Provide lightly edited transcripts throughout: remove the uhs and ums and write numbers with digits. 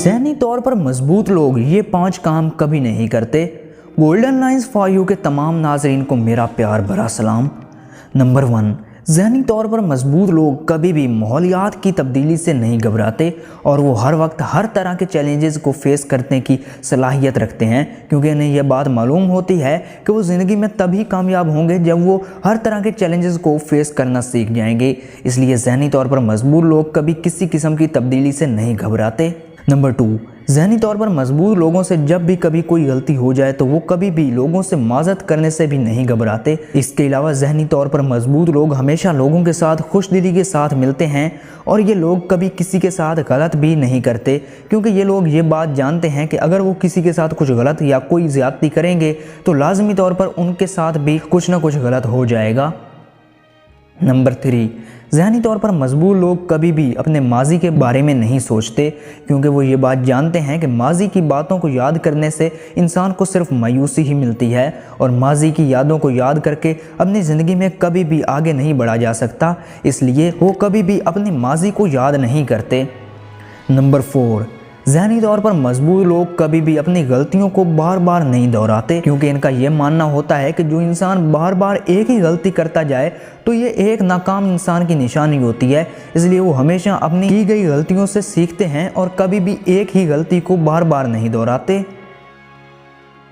ذہنی طور پر مضبوط لوگ یہ 5 کام کبھی نہیں کرتے۔ گولڈن لائنز فار یو کے تمام ناظرین کو میرا پیار بھرا سلام۔ نمبر 1، ذہنی طور پر مضبوط لوگ کبھی بھی ماحولیات کی تبدیلی سے نہیں گھبراتے اور وہ ہر وقت ہر طرح کے چیلنجز کو فیس کرنے کی صلاحیت رکھتے ہیں، کیونکہ انہیں یہ بات معلوم ہوتی ہے کہ وہ زندگی میں تبھی کامیاب ہوں گے جب وہ ہر طرح کے چیلنجز کو فیس کرنا سیکھ جائیں گے۔ اس لیے ذہنی طور پر مضبوط لوگ کبھی کسی قسم کی تبدیلی سے نہیں گھبراتے۔ نمبر 2، ذہنی طور پر مضبوط لوگوں سے جب بھی کبھی کوئی غلطی ہو جائے تو وہ کبھی بھی لوگوں سے معذرت کرنے سے بھی نہیں گھبراتے۔ اس کے علاوہ ذہنی طور پر مضبوط لوگ ہمیشہ لوگوں کے ساتھ خوش دلی کے ساتھ ملتے ہیں اور یہ لوگ کبھی کسی کے ساتھ غلط بھی نہیں کرتے، کیونکہ یہ لوگ یہ بات جانتے ہیں کہ اگر وہ کسی کے ساتھ کچھ غلط یا کوئی زیادتی کریں گے تو لازمی طور پر ان کے ساتھ بھی کچھ نہ کچھ غلط ہو جائے گا۔ نمبر 3، ذہنی طور پر مضبوط لوگ کبھی بھی اپنے ماضی کے بارے میں نہیں سوچتے، کیونکہ وہ یہ بات جانتے ہیں کہ ماضی کی باتوں کو یاد کرنے سے انسان کو صرف مایوسی ہی ملتی ہے اور ماضی کی یادوں کو یاد کر کے اپنی زندگی میں کبھی بھی آگے نہیں بڑھا جا سکتا، اس لیے وہ کبھی بھی اپنے ماضی کو یاد نہیں کرتے۔ نمبر 4، ذہنی طور پر مضبوط لوگ کبھی بھی اپنی غلطیوں کو بار بار نہیں دہراتے، کیونکہ ان کا یہ ماننا ہوتا ہے کہ جو انسان بار بار ایک ہی غلطی کرتا جائے تو یہ ایک ناکام انسان کی نشانی ہوتی ہے، اس لیے وہ ہمیشہ اپنی کی گئی غلطیوں سے سیکھتے ہیں اور کبھی بھی ایک ہی غلطی کو بار بار نہیں دہراتے۔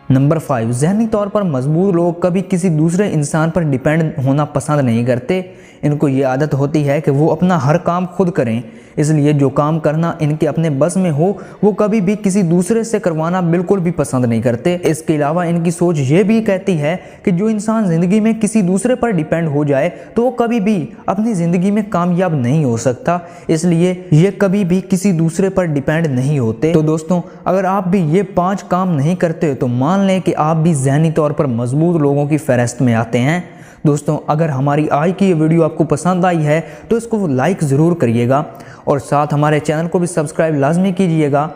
نمبر 5، ذہنی طور پر مضبوط لوگ کبھی کسی دوسرے انسان پر ڈیپینڈ ہونا پسند نہیں کرتے۔ ان کو یہ عادت ہوتی ہے کہ وہ اپنا ہر کام خود کریں، اس لیے جو کام کرنا ان کے اپنے بس میں ہو وہ کبھی بھی کسی دوسرے سے کروانا بالکل بھی پسند نہیں کرتے۔ اس کے علاوہ ان کی سوچ یہ بھی کہتی ہے کہ جو انسان زندگی میں کسی دوسرے پر ڈیپینڈ ہو جائے تو وہ کبھی بھی اپنی زندگی میں کامیاب نہیں ہو سکتا، اس لیے یہ کبھی بھی کسی دوسرے پر ڈیپینڈ نہیں ہوتے۔ تو دوستوں، اگر آپ بھی یہ 5 کام نہیں کرتے تو مان لیں کہ آپ بھی ذہنی طور پر مضبوط لوگوں کی فہرست میں آتے ہیں۔ دوستوں، اگر ہماری آج کی یہ ویڈیو آپ کو پسند آئی ہے تو اس کو لائک ضرور کریے گا اور ساتھ ہمارے چینل کو بھی سبسکرائب لازمی کیجئے گا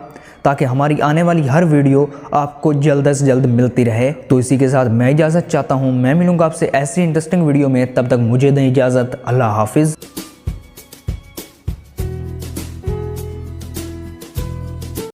تاکہ ہماری آنے والی ہر ویڈیو آپ کو جلد از جلد ملتی رہے۔ تو اسی کے ساتھ میں اجازت چاہتا ہوں، میں ملوں گا آپ سے ایسی انٹرسٹنگ ویڈیو میں، تب تک مجھے دیں اجازت۔ اللہ حافظ۔